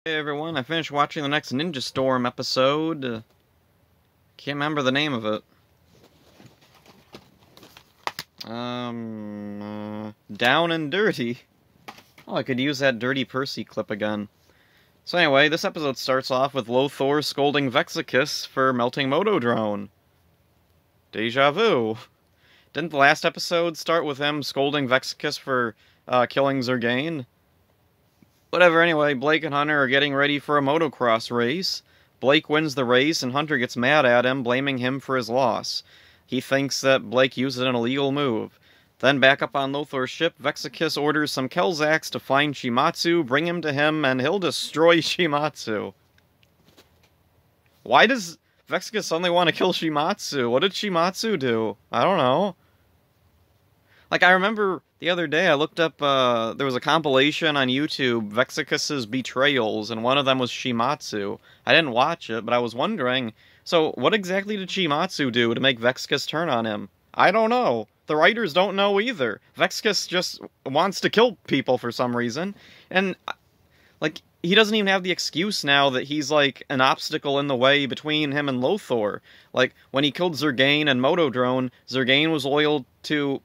Hey everyone, I finished watching the next Ninja Storm episode. Can't remember the name of it. Down and Dirty. Oh, I could use that Dirty Percy clip again. So anyway, this episode starts off with Lothor scolding Vexicus for melting Motodrone. Deja vu. Didn't the last episode start with him scolding Vexicus for killing Zergain? Whatever, anyway, Blake and Hunter are getting ready for a motocross race. Blake wins the race, and Hunter gets mad at him, blaming him for his loss. He thinks that Blake used an illegal move. Then, back up on Lothor's ship, Vexicus orders some Kelzacs to find Shimatsu, bring him to him, and he'll destroy Shimatsu. Why does Vexicus suddenly want to kill Shimatsu? What did Shimatsu do? I don't know. Like, I remember the other day I looked up, there was a compilation on YouTube, Vexicus's Betrayals, and one of them was Shimatsu. I didn't watch it, but I was wondering, so what exactly did Shimatsu do to make Vexicus turn on him? I don't know. The writers don't know either. Vexicus just wants to kill people for some reason, and, like, he doesn't even have the excuse now that he's, like, an obstacle in the way between him and Lothor. Like, when he killed Zergain and Motodrone, Zergain was loyal to,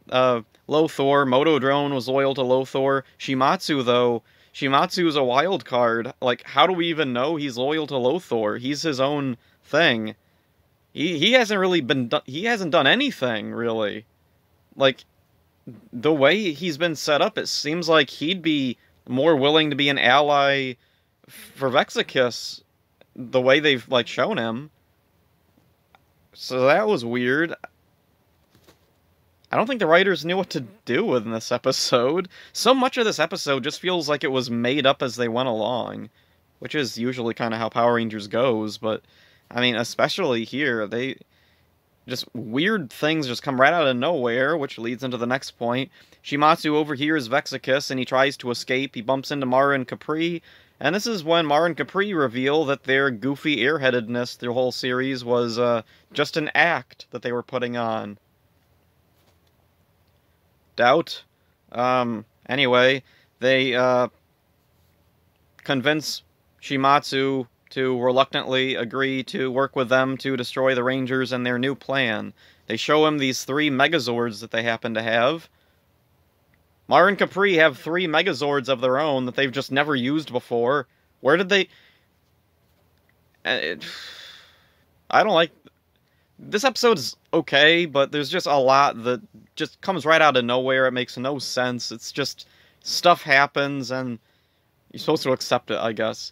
Lothor, Motodrone was loyal to Lothor. Shimatsu, though, Shimatsu's a wild card. Like, how do we even know he's loyal to Lothor? He's his own thing. He hasn't really he hasn't done anything, really. Like, the way he's been set up, it seems like he'd be more willing to be an ally for Vexicus, the way they've, like, shown him. So that was weird. I don't think the writers knew what to do in this episode. So much of this episode just feels like it was made up as they went along, which is usually kind of how Power Rangers goes, but, I mean, especially here, they just weird things just come right out of nowhere, which leads into the next point. Shimatsu overhears Vexicus, and he tries to escape. He bumps into Mara and Capri, and this is when Mara and Capri reveal that their goofy airheadedness through the whole series was just an act that they were putting on. Doubt. Anyway, they convince Shimatsu to reluctantly agree to work with them to destroy the Rangers and their new plan. They show him these 3 Megazords that they happen to have. Mara and Capri have 3 Megazords of their own that they've just never used before. Where did they... I don't like... This episode's okay, but there's just a lot that just comes right out of nowhere. It makes no sense. It's just... stuff happens, and you're supposed to accept it, I guess.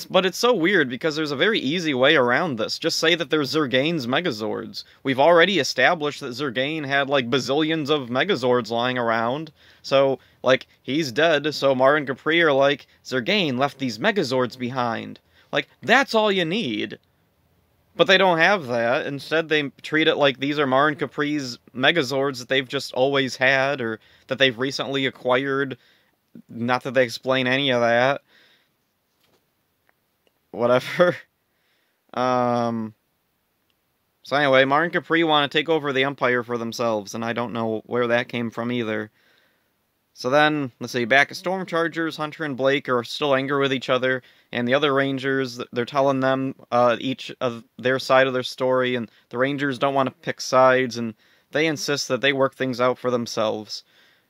But it's so weird, because there's a very easy way around this. Just say that there's Zergain's Megazords. We've already established that Zergain had, like, bazillions of Megazords lying around. So, like, he's dead, so Mara and Capri are like, Zergain left these Megazords behind. Like, that's all you need. But they don't have that. Instead, they treat it like these are Mara and Capri's Megazords that they've just always had, or that they've recently acquired. Not that they explain any of that. Whatever. So anyway, Mara and Capri want to take over the Empire for themselves, and I don't know where that came from either. So then, let's see, back at Storm Chargers, Hunter and Blake are still angry with each other, and the other Rangers, they're telling them each of their side of their story, and the Rangers don't want to pick sides, and they insist that they work things out for themselves.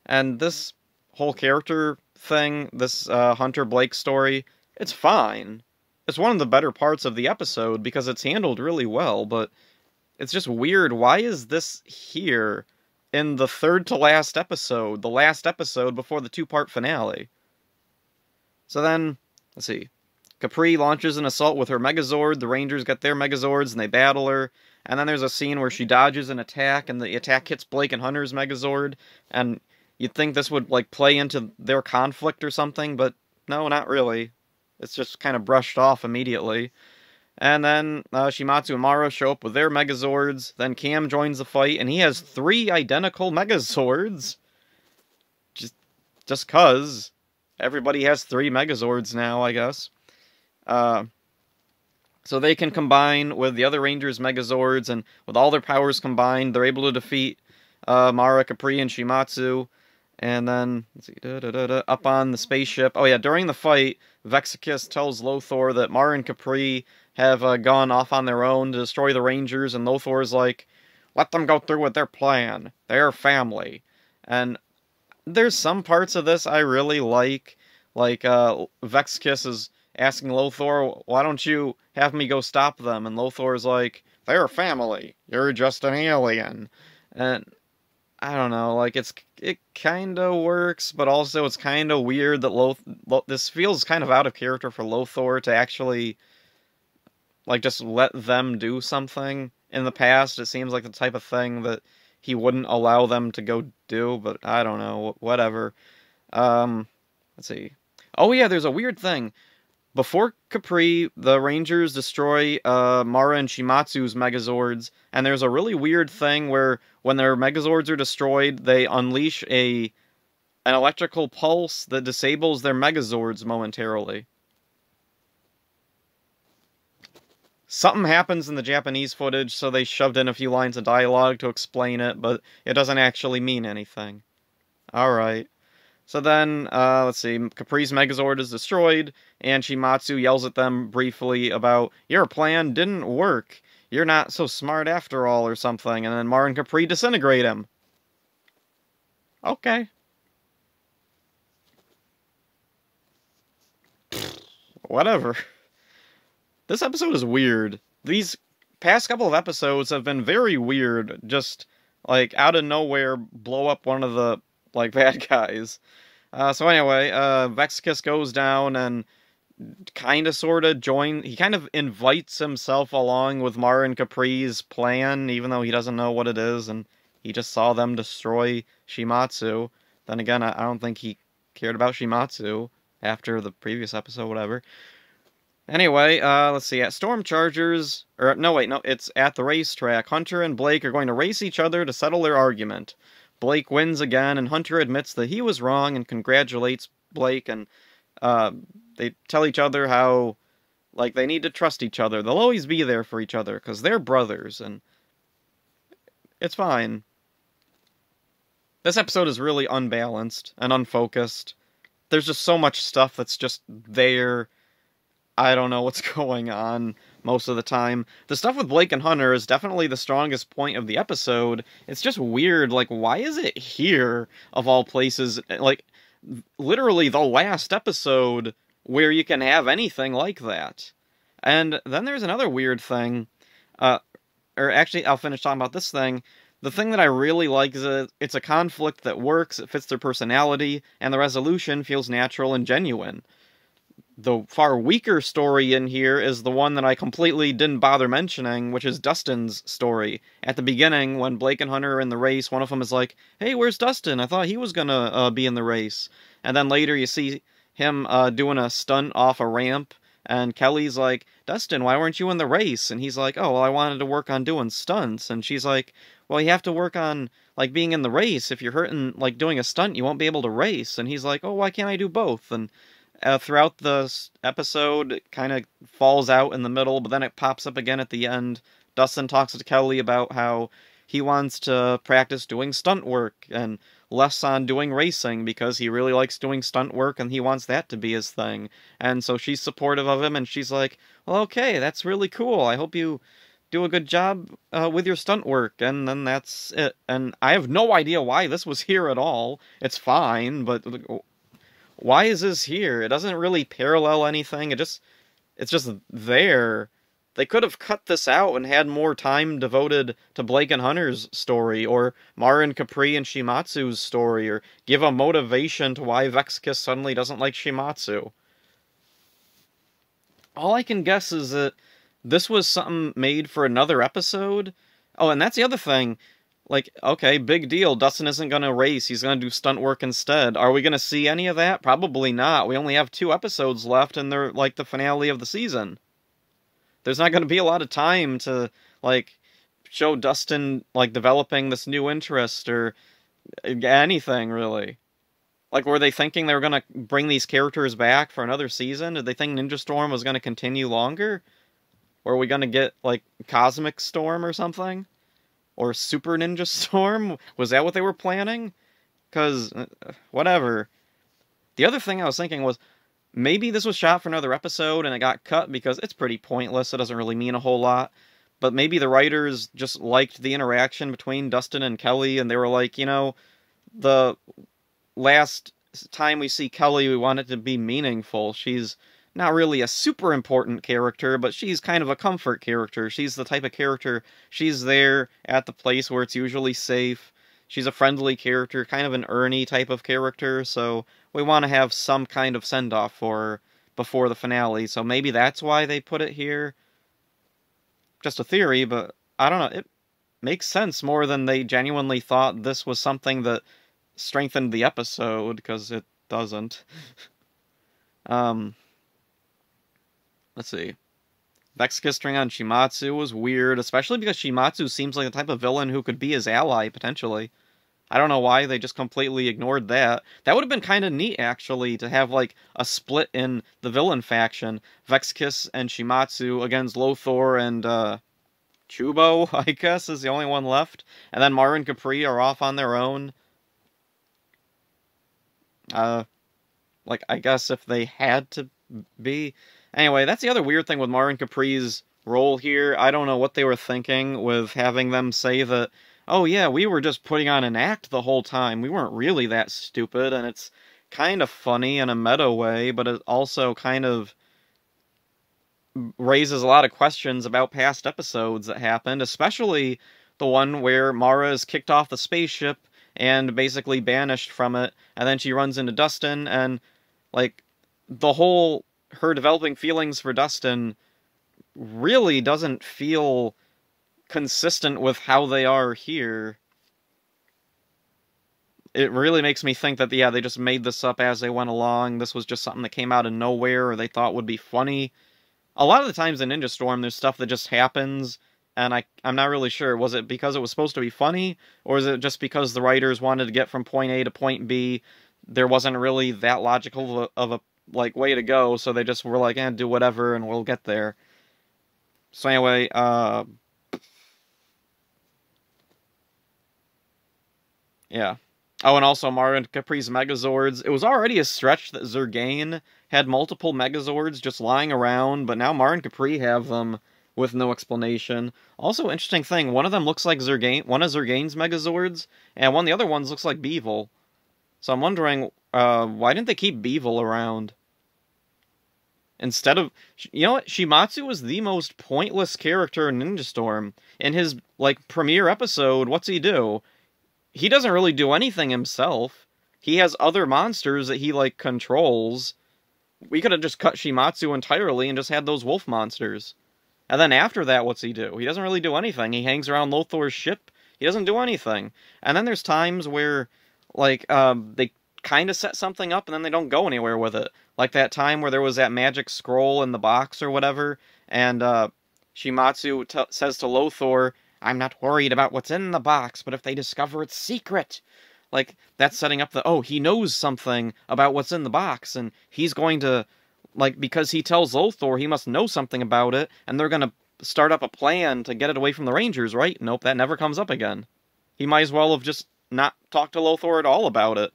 And this whole character thing, this Hunter-Blake story, it's fine. It's one of the better parts of the episode, because it's handled really well, but it's just weird. Why is this here in the third to last episode, the last episode before the 2-part finale? So then, let's see. Capri launches an assault with her Megazord, the Rangers get their Megazords, and they battle her, and then there's a scene where she dodges an attack, and the attack hits Blake and Hunter's Megazord, and you'd think this would, like, play into their conflict or something, but no, not really. It's just kind of brushed off immediately. And then Shimatsu and Mara show up with their Megazords. Then Cam joins the fight, and he has 3 identical Megazords. Just 'cause. Everybody has 3 Megazords now, I guess. So they can combine with the other Rangers' Megazords, and with all their powers combined, they're able to defeat Mara, Capri, and Shimatsu. And then, let's see, up on the spaceship. Oh yeah, during the fight, Vexicus tells Lothor that Mara and Capri have gone off on their own to destroy the Rangers, and Lothor's like, let them go through with their plan. They're family. And there's some parts of this I really like Vexicus is asking Lothor, why don't you have me go stop them? And Lothor's like, they're family. You're just an alien. And I don't know, like it kind of works, but also it's kind of weird that this feels kind of out of character for Lothor to actually like just let them do something. In the past, it seems like the type of thing that he wouldn't allow them to go do, but I don't know, whatever. Let's see. Oh yeah, there's a weird thing. Before Capri, the Rangers destroy Mara and Shimatsu's Megazords, and there's a really weird thing where when their Megazords are destroyed, they unleash an electrical pulse that disables their Megazords momentarily. Something happens in the Japanese footage, so they shoved in a few lines of dialogue to explain it, but it doesn't actually mean anything. Alright. So then, let's see, Capri's Megazord is destroyed, and Shimatsu yells at them briefly about, your plan didn't work. You're not so smart after all, or something, and then Mara and Capri disintegrate him. Okay. Whatever. This episode is weird. These past couple of episodes have been very weird, just, like, out of nowhere, blow up one of the, like, bad guys. So anyway, Vexicus goes down and kind of sort of he kind of invites himself along with Mara and Capri's plan, even though he doesn't know what it is, and he just saw them destroy Shimatsu. Then again, I don't think he cared about Shimatsu after the previous episode, whatever. Anyway, let's see, at Storm Chargers, or no, wait, no, it's at the racetrack. Hunter and Blake are going to race each other to settle their argument. Blake wins again, and Hunter admits that he was wrong and congratulates Blake, and they tell each other how, like, they need to trust each other. They'll always be there for each other, because they're brothers, and it's fine. This episode is really unbalanced and unfocused. There's just so much stuff that's just there. I don't know what's going on most of the time. The stuff with Blake and Hunter is definitely the strongest point of the episode. It's just weird, like, why is it here, of all places? Like, literally the last episode where you can have anything like that. And then there's another weird thing, or actually, I'll finish talking about this thing. The thing that I really like is that it's a conflict that works, it fits their personality, and the resolution feels natural and genuine. The far weaker story in here is the one that I completely didn't bother mentioning, which is Dustin's story. At the beginning, when Blake and Hunter are in the race, one of them is like, hey, where's Dustin? I thought he was gonna be in the race. And then later you see him doing a stunt off a ramp, and Kelly's like, Dustin, why weren't you in the race? And he's like, oh, well, I wanted to work on doing stunts. And she's like, well, you have to work on, like, being in the race. If you're hurting, like, doing a stunt, you won't be able to race. And he's like, oh, why can't I do both? And throughout the episode, it kind of falls out in the middle, but then it pops up again at the end. Dustin talks to Kelly about how he wants to practice doing stunt work and less on doing racing because he really likes doing stunt work and he wants that to be his thing. And so she's supportive of him and she's like, well, okay, that's really cool. I hope you do a good job with your stunt work. And then that's it. And I have no idea why this was here at all. It's fine, but why is this here? It doesn't really parallel anything. It's just there. They could have cut this out and had more time devoted to Blake and Hunter's story, or Mara and Capri and Shimatsu's story, or give a motivation to why Vexicus suddenly doesn't like Shimatsu. All I can guess is that this was something made for another episode. Oh, and that's the other thing. Like, okay, big deal. Dustin isn't going to race. He's going to do stunt work instead. Are we going to see any of that? Probably not. We only have 2 episodes left, and they're, like, the finale of the season. There's not going to be a lot of time to, like, show Dustin, like, developing this new interest or anything, really. Like, were they thinking they were going to bring these characters back for another season? Did they think Ninja Storm was going to continue longer? Or are we going to get, like, Cosmic Storm or something? Or Super Ninja Storm? Was that what they were planning? because whatever. The other thing I was thinking was, maybe this was shot for another episode and it got cut because it's pretty pointless. It doesn't really mean a whole lot. But maybe the writers just liked the interaction between Dustin and Kelly, and they were like, the last time we see Kelly, we want it to be meaningful. She's not really a super important character, but she's kind of a comfort character. She's the type of character, she's there at the place where it's usually safe. She's a friendly character, kind of an Ernie type of character, so we want to have some kind of send-off for her before the finale, so maybe that's why they put it here. Just a theory, but I don't know, it makes sense more than they genuinely thought this was something that strengthened the episode, because it doesn't. Let's see. Vex kissing on Shimatsu was weird, especially because Shimatsu seems like the type of villain who could be his ally, potentially. I don't know why they just completely ignored that. That would have been kind of neat, actually, to have, like, a split in the villain faction. Vexkiss and Shimatsu against Lothor and, Chubo, I guess, is the only one left. And then Marin Capri are off on their own. Like, I guess if they had to be. Anyway, that's the other weird thing with Marin Capri's role here. I don't know what they were thinking with having them say that, oh yeah, we were just putting on an act the whole time. We weren't really that stupid, and it's kind of funny in a meta way, but it also kind of raises a lot of questions about past episodes that happened, especially the one where Mara is kicked off the spaceship and basically banished from it, and then she runs into Dustin, and, like, the whole her developing feelings for Dustin really doesn't feel consistent with how they are here. It really makes me think that, yeah, they just made this up as they went along. This was just something that came out of nowhere or they thought would be funny. A lot of the times in Ninja Storm, there's stuff that just happens, and I'm not really sure. Was it because it was supposed to be funny, or is it just because the writers wanted to get from point A to point B? There wasn't really that logical of a way to go, so they just were like, do whatever, and we'll get there. So anyway, yeah. Oh, and also Marin Capri's Megazords. It was already a stretch that Zergain had multiple Megazords just lying around, but now Marin Capri have them with no explanation. Also, interesting thing, one of them looks like Zergain, one of Zergain's Megazords, and one of the other ones looks like Beevil. So I'm wondering, why didn't they keep Beevil around? Instead of... You know what? Shimatsu was the most pointless character in Ninja Storm. In his, premiere episode, what's he do? He doesn't really do anything himself. He has other monsters that he, controls. We could have just cut Shimatsu entirely and just had those wolf monsters. And then after that, what's he do? He doesn't really do anything. He hangs around Lothor's ship. He doesn't do anything. And then there's times where, they kind of set something up and then they don't go anywhere with it. Like that time where there was that magic scroll in the box or whatever, and Shimatsu says to Lothor, I'm not worried about what's in the box, but if they discover it's secret. That's setting up he knows something about what's in the box, and he's going to, because he tells Lothor he must know something about it, and they're going to start up a plan to get it away from the Rangers, right? Nope, that never comes up again. He might as well have just not talked to Lothor at all about it.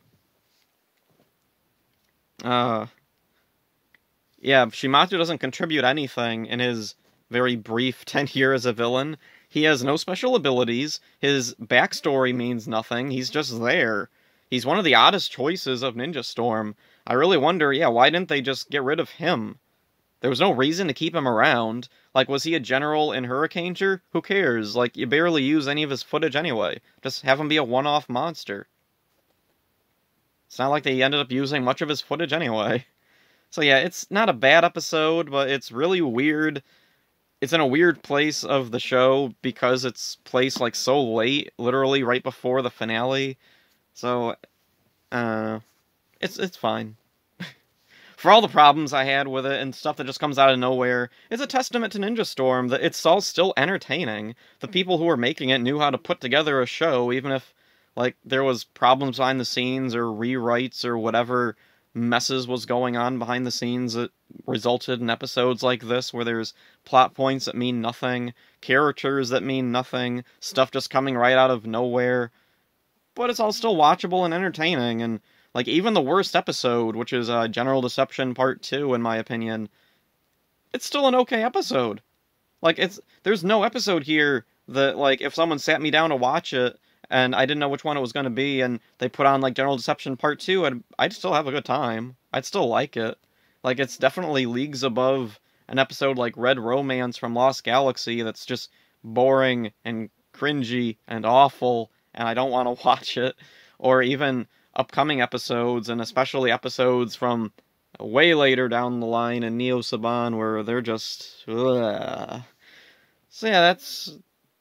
Yeah, Shimatsu doesn't contribute anything in his very brief tenure as a villain. He has no special abilities, his backstory means nothing, he's just there. He's one of the oddest choices of Ninja Storm. I really wonder, why didn't they just get rid of him? There was no reason to keep him around. Was he a general in Hurricaneer? Who cares? You barely use any of his footage anyway. Just have him be a one-off monster. It's not like they ended up using much of his footage anyway. So yeah, it's not a bad episode, but it's really weird. It's in a weird place of the show because it's placed so late, literally right before the finale. So, it's fine. For all the problems I had with it and stuff that just comes out of nowhere, it's a testament to Ninja Storm that it's all still entertaining. The people who were making it knew how to put together a show, even if, there was problems behind the scenes or rewrites or whatever messes was going on behind the scenes that resulted in episodes like this, where there's plot points that mean nothing, characters that mean nothing, stuff just coming right out of nowhere. but it's all still watchable and entertaining, and, like, even the worst episode, which is General Deception Part 2, in my opinion, it's still an okay episode. Like, there's no episode here that, like, if someone sat me down to watch it, and I didn't know which one it was going to be, and they put on, like, General Deception Part 2, I'd still have a good time. I'd still like it. Like, it's definitely leagues above an episode like Red Romance from Lost Galaxy that's just boring and cringy and awful, and I don't want to watch it. Or even upcoming episodes, and especially episodes from way later down the line in Neo Saban, where they're just... ugh. So yeah, that's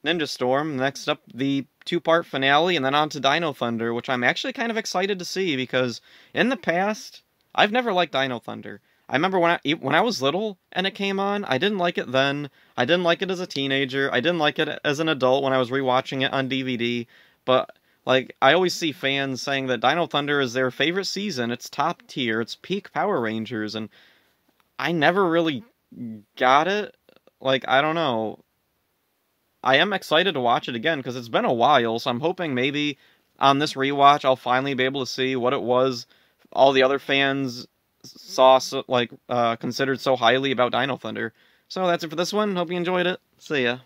Ninja Storm. Next up, the 2-part finale, and then on to Dino Thunder, which I'm actually kind of excited to see, because in the past, I've never liked Dino Thunder. I remember when I was little and it came on, I didn't like it then. I didn't like it as a teenager. I didn't like it as an adult when I was rewatching it on DVD. But, like, I always see fans saying that Dino Thunder is their favorite season. It's top tier. It's peak Power Rangers. And I never really got it. Like, I don't know. I am excited to watch it again because it's been a while. So I'm hoping maybe on this rewatch I'll finally be able to see what it was all the other fans saw, considered so highly about Dino Thunder. So that's it for this one. Hope you enjoyed it. See ya.